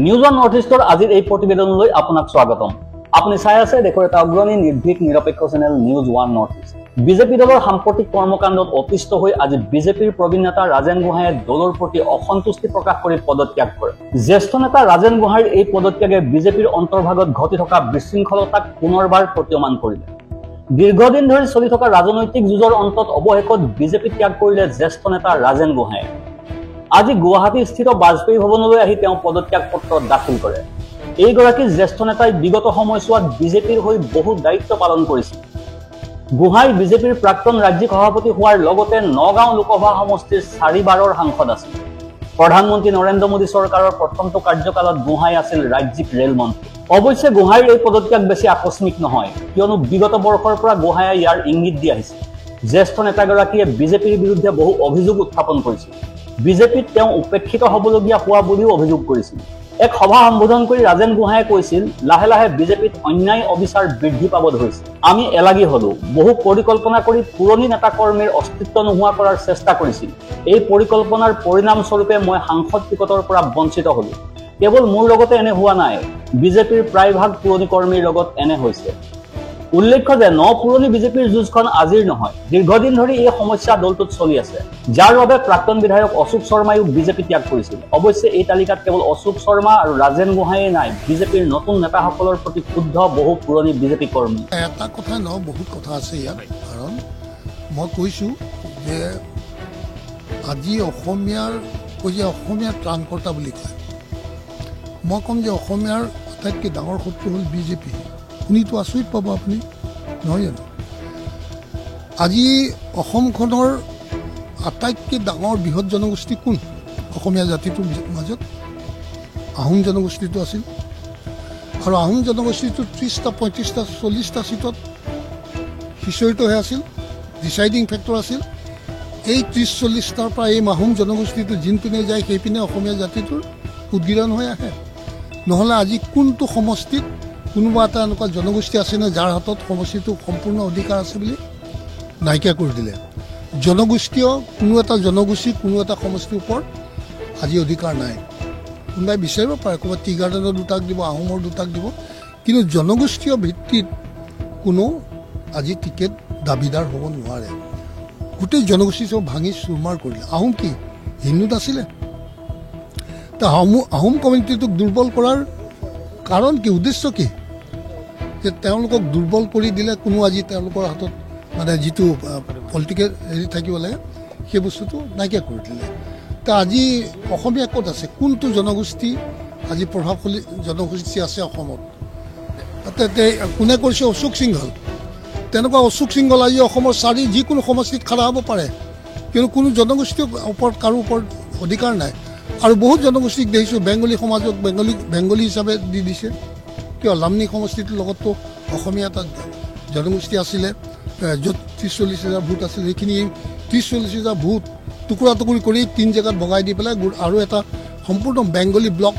News one north ইষ্টৰ আজিৰ এই প্ৰতিবেদনলৈ আপোনাক স্বাগতম। আপুনি চাই আছে দেশৰ এটা অগ্ৰণী নিৰ্ভীক নিৰপেক্ষ channel news one north east. BJP দলৰ সাম্প্ৰতিক কৰ্মকাণ্ডত অতিষ্ঠ হৈ আজি বিজেপিৰ প্ৰবীণ নেতা ৰাজেন গোহাঁয়ে দলৰ প্ৰতি অসন্তুষ্টি প্ৰকাশ কৰি পদত্যাগ কৰে। জ্যেষ্ঠ নেতা ৰাজেন গোহাঁইৰ এই পদত্যাগে বিজেপিৰ অন্তৰ্ভাগত ঘটি থকা বিশৃংখলতাক পুনৰবাৰ প্ৰতীয়মান কৰিলে। দীৰ্ঘদিন ধৰি চলি থকা ৰাজনৈতিক যুঁজৰ অন্তত অৱশেষত বিজেপি ত্যাগ কৰিলে জ্যেষ্ঠ নেতা ৰাজেন গোহাঁয়ে। আজি গুৱাহাটীস্থিত বাজপেয়ী ভৱনলৈ আহি তেওঁ পদত্যাগ পত্ৰ দাখিল কৰে। এইগৰাকী জ্যেষ্ঠ নেতাই বিগত সময়ছোৱাত বিজেপিৰ হৈ বহু দায়িত্ব পালন কৰিছিল। গোহাঁই বিজেপিৰ প্ৰাক্তন ৰাজ্যিক সভাপতি হোৱাৰ লগতে নগাঁও লোকসভা সমষ্টিৰ 4 বাৰৰ সাংসদ আছিল। প্ৰধানমন্ত্ৰী নৰেন্দ্ৰ মোদী চৰকাৰৰ প্ৰথমটো কাৰ্যকালত গোহাঁই আছিল ৰাজ্যিক ৰেল মন্ত্ৰী। অৱশ্যে গোহাঁইৰ এই পদত্যাগ বেছি আকস্মিক নহয়, কিয়নো বিগত বৰ্ষৰ পৰা গোহাঁয়ে ইয়াৰ ইংগিত দি আহিছিল। জ্যেষ্ঠ নেতাগৰাকীয়ে বিজেপিৰ বিৰুদ্ধে বহু অভিযোগ উত্থাপন কৰিছিল। বিজেপিত তেওঁ উপেক্ষিত হ'বলগীয়া হোৱা বুলিও অভিযোগ কৰিছিল। এক সভা সম্বোধন কৰি ৰাজেন গোহাঁয়ে কৈছিল, লাহে লাহে বিজেপিত অন্যায় অবিচাৰ বৃদ্ধি পাব ধৰিছে। আমি এলাগী হলো, বহু পৰিকল্পনা কৰি পুৰণি নেতা কৰ্মীৰ অস্তিত্ব নোহোৱা কৰাৰ চেষ্টা কৰিছিল। এই পৰিকল্পনাৰ পৰিণামস্বৰূপে মই সাংসদ টিকটৰ পৰা বঞ্চিত হলো। কেৱল মোৰ লগতে এনে হোৱা নাই, বিজেপিৰ প্ৰায়ভাগ পুৰণি কৰ্মীৰ লগত এনে হৈছে। উল্লেখ্য যে পুৰণি বিজেপিৰ যুঁজখন আজিৰ নহয়, দীৰ্ঘদিন ধৰি এই সমস্যা দলটোত চলি আছে, যাৰ বাবে প্ৰাক্তন বিধায়ক অশোক শৰ্মায়ো বিজেপি ত্যাগ কৰিছিল। অৱশ্যে এই তালিকাত কেৱল অশোক শৰ্মা আৰু ৰাজেন গোহাঁয়ে নাই, বিজেপিৰ নতুন নেতাসকলৰ প্ৰতি ক্ষুব্ধ বহু পুৰণি বিজেপি কৰ্মী। এটা কথা নহয়, বহুত কথা আছে ইয়াত। কাৰণ মই কৈছোঁ যে আজি অসমীয়াৰ ত্ৰাণকৰ্তা বুলি কয়, মই ক'ম যে অসমীয়াৰ আটাইতকৈ ডাঙৰ শত্ৰু হ'ল বিজেপি। শুনিতো আচৰিত পাব আপুনি, নহয় জানো? আজি অসমখনৰ আটাইতকৈ ডাঙৰ বৃহৎ জনগোষ্ঠী কোন? অসমীয়া জাতিটোৰ মাজত আহোম জনগোষ্ঠীটো আছিল। আৰু আহোম জনগোষ্ঠীটো 30টা 35টা 40টা চিটত সিঁচৰিত হৈ আছিল, ডিচাইডিং ফেক্টৰ আছিল। এই 30-40টাৰ পৰা এই আহোম জনগোষ্ঠীটো যোনপিনে যায় সেইপিনে অসমীয়া জাতিটোৰ উদ্গীৰণ হৈ আহে। নহ'লে আজি কোনটো সমষ্টিত কোনোবা এটা এনেকুৱা জনগোষ্ঠী আছেনে যাৰ হাতত সমষ্টিটো সম্পূৰ্ণ অধিকাৰ আছে বুলি নাইকিয়া কৰি দিলে। জনগোষ্ঠীয় কোনো এটা জনগোষ্ঠী কোনো এটা সমষ্টিৰ ওপৰত আজি অধিকাৰ নাই। কোনোবাই বিচাৰিব পাৰে, ক'ৰবাত টি গাৰ্ডেনৰ দুটাক দিব, আহোমৰ দুটাক দিব, কিন্তু জনগোষ্ঠীয় ভিত্তিত কোনো আজি টিকেট দাবীদাৰ হ'ব নোৱাৰে। গোটেই জনগোষ্ঠী চব ভাঙি চুৰমাৰ কৰিলে। আহোম কি হিন্দুত আছিলে? আহোম কমিউনিটিটোক দুৰ্বল কৰাৰ কাৰণ কি, উদ্দেশ্য কি? যে তেওঁলোকক দুৰ্বল কৰি দিলে কোনো আজি তেওঁলোকৰ হাতত মানে যিটো পলিটিকেল হেৰি থাকিব লাগে সেই বস্তুটো নাইকিয়া কৰি দিলে। আজি অসমীয়া ক'ত আছে? কোনটো জনগোষ্ঠী আজি প্ৰভাৱশালী জনগোষ্ঠী আছে অসমত? কোনে কৰিছে? অশোক সিংহল। তেনেকুৱা অশোক সিংহল আজি অসমৰ যিকোনো সমষ্টিত খাৰা হ'ব পাৰে, কিন্তু কোনো জনগোষ্ঠীৰ ওপৰত কাৰো ওপৰত অধিকাৰ নাই। আৰু বহুত জনগোষ্ঠীক দেখিছোঁ বেংগলী সমাজক বেংগলী হিচাপে দি দিছে। কিয়? লামনি সমষ্টিটোৰ লগততো অসমীয়া এটা জনগোষ্ঠী আছিলে, য'ত 30-40 হাজাৰ ভোট আছিল। সেইখিনি 30-40 হাজাৰ ভোট টুকুৰা টুকুৰি কৰি 3 জেগাত ভগাই দি পেলাই আৰু এটা সম্পূৰ্ণ বেংগলী ব্লক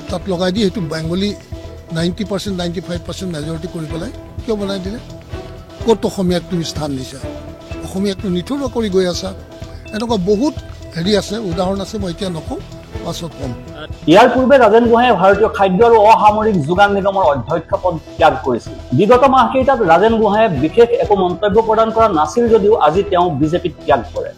তাত লগাই দি সেইটো বেংগলী 90% 95% মেজৰিটি কৰি পেলাই কিয় বনাই দিলে? ক'ত অসমীয়াক তুমি স্থান দিছা? অসমীয়াকটো নিথৰুৱা কৰি গৈ আছা। এনেকুৱা বহুত হেৰি আছে, উদাহৰণ আছে, মই এতিয়া নকওঁ, পাছত ক'ম। ইয়াৰ পূৰ্বে ৰাজেন গোহাঁয়ে ভাৰতীয় খাদ্য আৰু অসামৰিক যোগান নিগমৰ অধ্যক্ষ পদ ত্যাগ কৰিছিল। বিগত মাহকেইটাত ৰাজেন গোহাঁয়ে বিশেষ একো মন্তব্য প্ৰদান কৰা নাছিল যদিও আজি তেওঁ বিজেপিত ত্যাগ কৰে।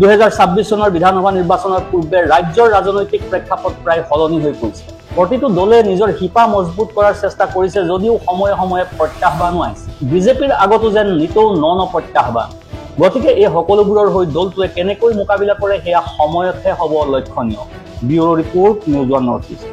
2026 চনৰ বিধানসভা নিৰ্বাচনৰ পূৰ্বে ৰাজ্যৰ ৰাজনৈতিক প্ৰেক্ষাপট প্ৰায় সলনি হৈ পৰিছে। প্ৰতিটো দলে নিজৰ শিপা মজবুত কৰাৰ চেষ্টা কৰিছে যদিও সময়ে সময়ে প্ৰত্যাহ্বানো আহিছে। বিজেপিৰ আগতো যেন নিতৌ প্ৰত্যাহ্বান। গতিকে এই সকলোবোৰৰ হৈ দলটোৱে কেনেকৈ মোকাবিলা কৰে সেয়া সময়তহে হ'ব লক্ষণীয়। Bureau' report, news one north east.